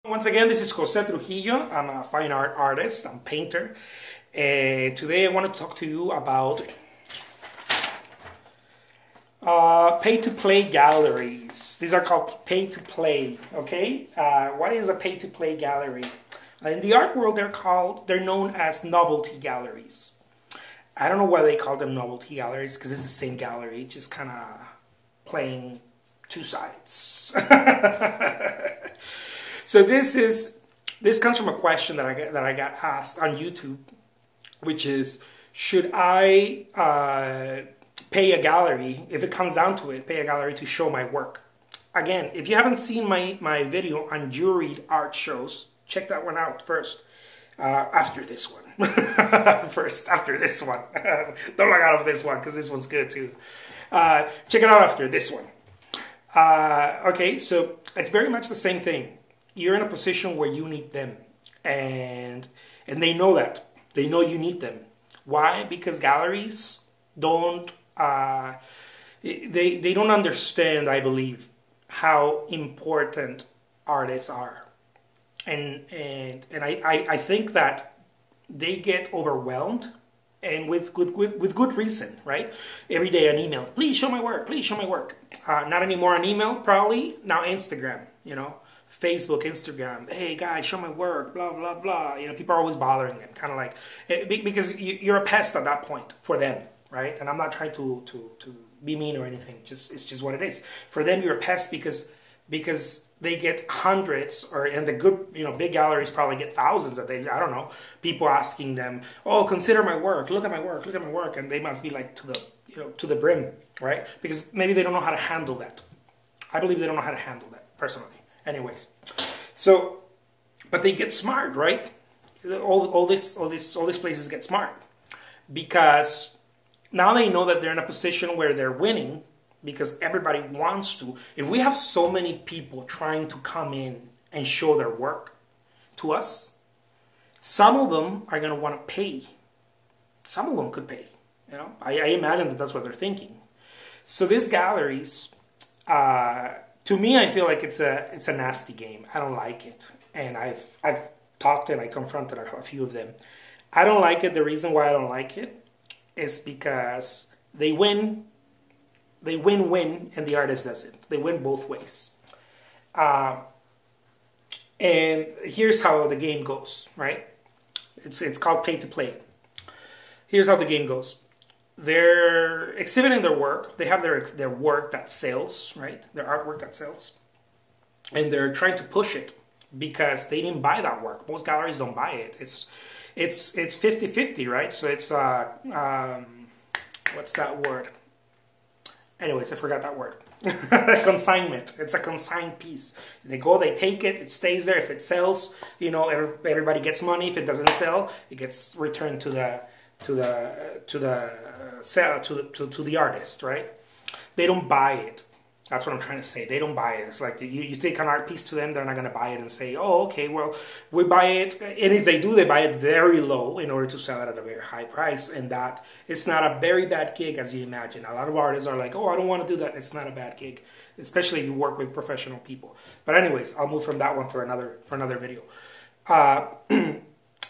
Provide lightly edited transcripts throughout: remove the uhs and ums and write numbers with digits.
Once again, this is Jose Trujillo. I'm a fine art artist, I'm a painter. And today I want to talk to you about pay-to-play galleries. These are called pay-to-play, okay? What is a pay-to-play gallery? In the art world, they're known as novelty galleries. I don't know why they call them novelty galleries, because it's the same gallery, just kind of playing two sides. So this comes from a question that I got asked on YouTube, which is, should I pay a gallery, if it comes down to it, pay a gallery to show my work? Again, if you haven't seen my video on juried art shows, check that one out first. After this one. First, after this one. Don't log out of this one, because this one's good too. Check it out after this one. Okay, so it's very much the same thing. You're in a position where you need them, and they know that. They know you need them. Why? Because galleries don't they don't understand, I believe, how important artists are, and I think that they get overwhelmed, and with good reason, right? Every day an email, please show my work, please show my work. Not anymore an email, probably now Instagram, you know. Facebook, Instagram, hey guys, show my work, blah, blah, blah. You know, people are always bothering them, kind of like, because you're a pest at that point for them, right? And I'm not trying to be mean or anything, it's just what it is. For them, you're a pest because they get hundreds, and the good, you know, big galleries probably get thousands of days, I don't know, people asking them, oh, consider my work, look at my work, look at my work, and they must be like to the brim, right? Because maybe they don't know how to handle that. I believe they don't know how to handle that, personally. Anyways, so, but they get smart, right? All these places get smart, because now they know that they're in a position where they're winning, because everybody wants to. If we have so many people trying to come in and show their work to us, some of them are going to want to pay. Some of them could pay. You know, I imagine that that's what they're thinking. So these galleries, to me, I feel like it's a nasty game. I don't like it, and I've talked and I confronted a few of them. I don't like it. The reason why I don't like it is because they win, and the artist doesn't. They win both ways. And here's how the game goes, right? It's called pay to play. Here's how the game goes. They're exhibiting their work. They have their work that sells, right? Their artwork that sells. And they're trying to push it because they didn't buy that work. Most galleries don't buy it. It's 50-50, right? So it's, what's that word? Anyways, I forgot that word. Consignment. It's a consigned piece. They go, they take it, it stays there. If it sells, you know, everybody gets money. If it doesn't sell, it gets returned to the artist, right? They don't buy it. That's what I'm trying to say. They don't buy it. It's like you take an art piece to them, they're not going to buy it and say, oh, okay, well, we buy it. And if they do, they buy it very low in order to sell it at a very high price. And that it's not a very bad gig as you imagine. A lot of artists are like, oh, I don't want to do that. It's not a bad gig, especially if you work with professional people. But anyways, I'll move from that one for another video.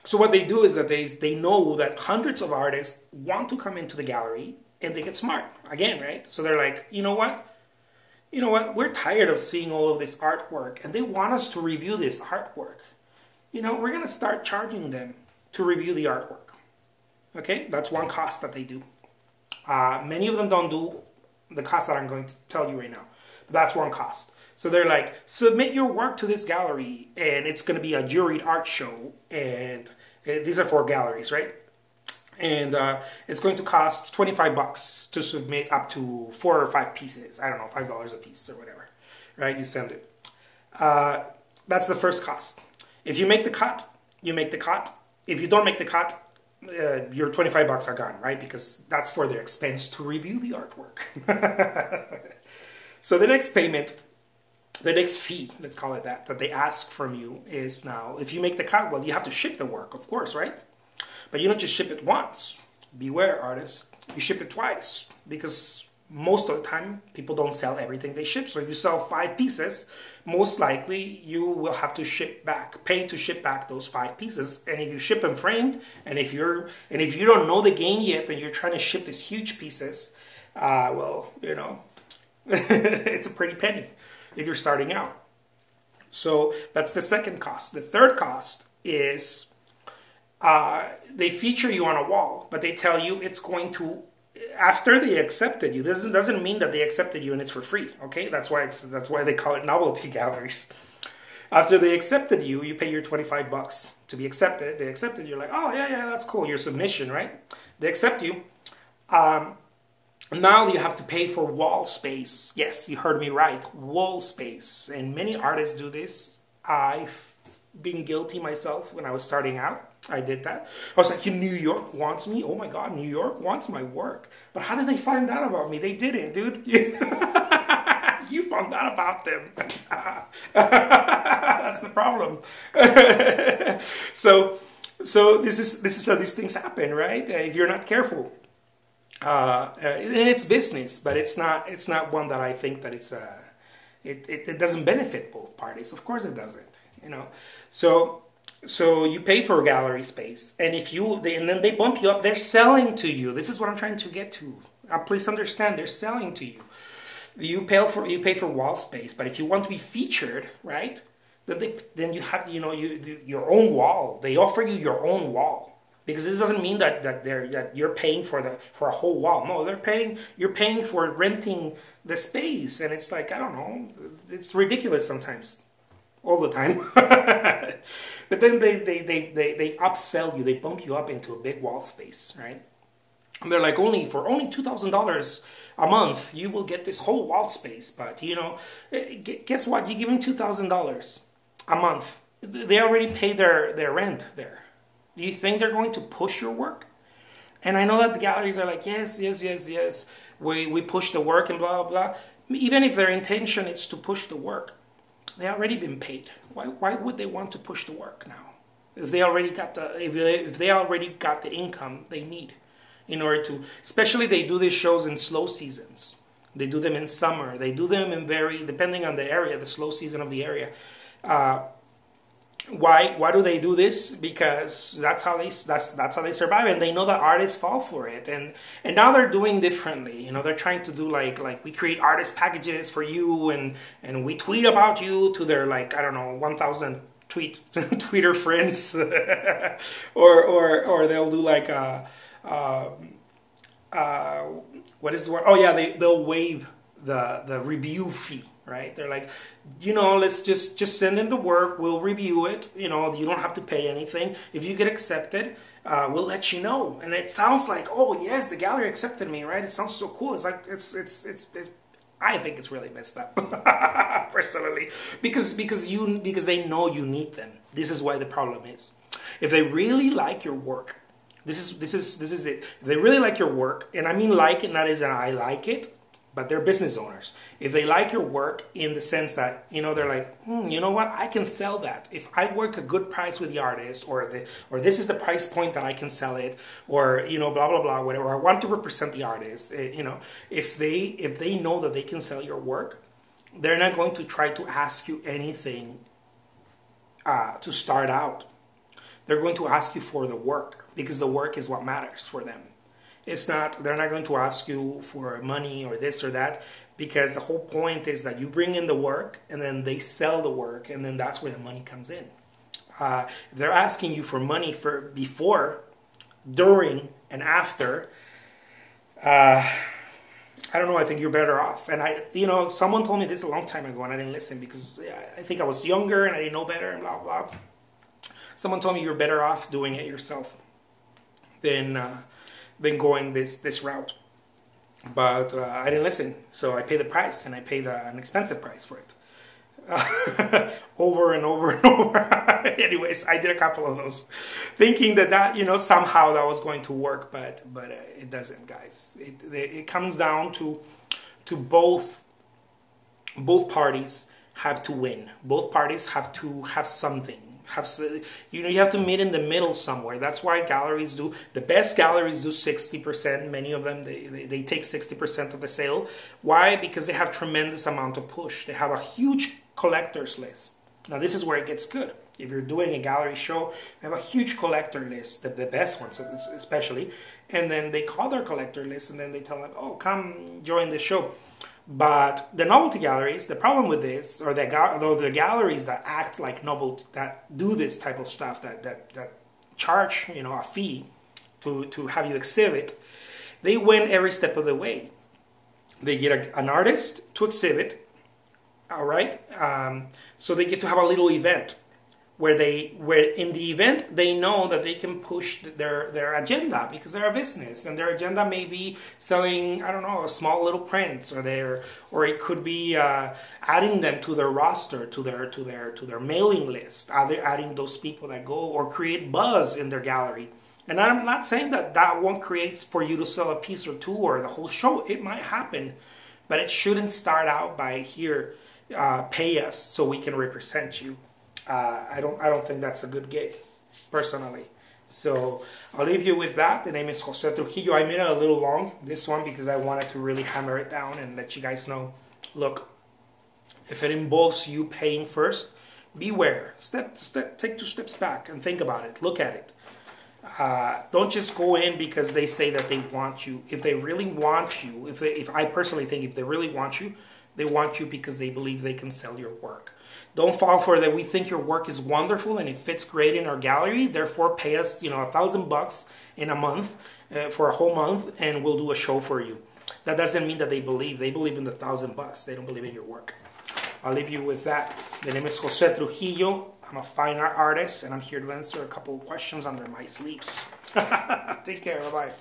So what they do is that they know that hundreds of artists want to come into the gallery, and they get smart again, right? So they're like, you know what? We're tired of seeing all of this artwork, and they want us to review this artwork. You know, we're going to start charging them to review the artwork. Okay? That's one cost that they do. Many of them don't do the cost that I'm going to tell you right now. But that's one cost. So they're like, submit your work to this gallery, and it's going to be a juried art show, and these are for galleries, right? And it's going to cost $25 to submit up to 4 or 5 pieces. I don't know, $5 a piece or whatever, right? You send it. That's the first cost. If you make the cut, you make the cut. If you don't make the cut, your $25 are gone, right? Because that's for their expense to review the artwork. So the next payment, the next fee, let's call it that they ask from you is now, if you make the cut, well, you have to ship the work, of course, right? But you don't just ship it once. Beware, artists. You ship it twice, because most of the time, people don't sell everything they ship. So if you sell 5 pieces, most likely you will have to pay to ship back those 5 pieces. And if you ship them framed, and if you don't know the game yet, and you're trying to ship these huge pieces, well, you know, it's a pretty penny if you're starting out. So that's the second cost. The third cost is they feature you on a wall, but they tell you it's going to, after they accepted you, this doesn't mean that they accepted you and it's for free. Okay, that's why they call it novelty galleries. After they accepted you, you pay your $25 to be accepted. They accepted you, like, oh yeah, that's cool. Your submission, right? They accept you. Now you have to pay for wall space. Yes, you heard me right. Wall space. And many artists do this. I've been guilty myself when I was starting out. I did that. I was like, New York wants me? Oh my God, New York wants my work. But how did they find out about me? They didn't, dude. You found out about them. That's the problem. So this is how these things happen, right? If you're not careful. And it's business, but it's not one that I think that it doesn't benefit both parties. Of course it doesn't, you know. So you pay for gallery space, and and then they bump you up. They're selling to you. This is what I'm trying to get to. Please understand, they're selling to you. You pay for wall space, but if you want to be featured, right? Then you have, you know, your own wall. They offer you your own wall. Because this doesn't mean that you're paying for a whole wall. No, you're paying for renting the space, and it's like, I don't know, it's ridiculous sometimes, all the time. But then they upsell you, they bump you up into a big wall space, right? And they're like, for only $2,000 a month, you will get this whole wall space. But you know, guess what? You give them $2,000 a month. They already pay their rent there. Do you think they're going to push your work? And I know that the galleries are like, yes, we push the work and blah, blah, blah. Even if their intention is to push the work, they already been paid. Why would they want to push the work now? If they already got the income they need in order to, especially they do these shows in slow seasons. They do them in summer. They do them in depending on the area, the slow season of the area. Why do they do this? Because that's how they survive, and they know that artists fall for it, and now they're doing differently. You know, they're trying to do like we create artist packages for you, and we tweet about you to their, like, I don't know, 1,000 Twitter friends, or they'll do like what is the word? Oh yeah, they'll waive the review fee. Right? They're like, you know, let's just send in the work. We'll review it. You know, you don't have to pay anything. If you get accepted, we'll let you know. And it sounds like, oh yes, the gallery accepted me, right? It sounds so cool. It's like it's I think it's really messed up, personally, because they know you need them. This is why the problem is. If they really like your work, this is it. If they really like your work, and I mean like it, not as in I like it. But they're business owners. If they like your work in the sense that, you know, they're like, you know what, I can sell that. If I work a good price with the artist, or this is the price point that I can sell it, or, you know, blah, blah, blah, whatever. I want to represent the artist. You know, if they know that they can sell your work, they're not going to try to ask you anything to start out. They're going to ask you for the work, because the work is what matters for them. They're not going to ask you for money or this or that, because the whole point is that you bring in the work and then they sell the work, and then that's where the money comes in. They're asking you for money for before, during, and after. I don't know, I think you're better off. And someone told me this a long time ago and I didn't listen, because I think I was younger and I didn't know better and blah, blah. Someone told me you're better off doing it yourself than going this route. But I didn't listen, so I paid the price, and I paid an expensive price for it. Over and over and over. Anyways, I did a couple of those, thinking that somehow that was going to work, but it doesn't, guys. It comes down to both parties have to win. Both parties have to have something, You have to meet in the middle somewhere. That's why galleries do, the best galleries do 60%. Many of them, they take 60% of the sale. Why? Because they have tremendous amount of push. They have a huge collectors list. Now this is where it gets good. If you're doing a gallery show, they have a huge collector list, the best ones especially, and then they call their collector list and then they tell them, oh, come join the show. But the novelty galleries, the problem with this, or the galleries that act like novelty, that do this type of stuff, that charge, you know, a fee to have you exhibit, they win every step of the way. They get an artist to exhibit, all right, so they get to have a little event where in the event they know that they can push their agenda because they're a business, and their agenda may be selling, I don't know, small little prints, or it could be adding them to their roster, to their mailing list, adding those people that go, or create buzz in their gallery. And I'm not saying that won't create for you to sell a piece or two or the whole show. It might happen, but it shouldn't start out by here, pay us so we can represent you. I don't think that's a good gig, personally. So I'll leave you with that. The name is Jose Trujillo. I made it a little long, this one, because I wanted to really hammer it down and let you guys know, look, if it involves you paying first, beware. Take 2 steps back and think about it. Look at it. Don't just go in because they say that they want you. If they really want you, if I personally think if they really want you, they want you because they believe they can sell your work. Don't fall for that. We think your work is wonderful and it fits great in our gallery. Therefore, pay us, $1,000 in a month for a whole month, and we'll do a show for you. That doesn't mean that they believe. They believe in the $1,000. They don't believe in your work. I'll leave you with that. The name is Jose Trujillo. I'm a fine art artist, and I'm here to answer a couple of questions under my sleeves. Take care. Bye-bye.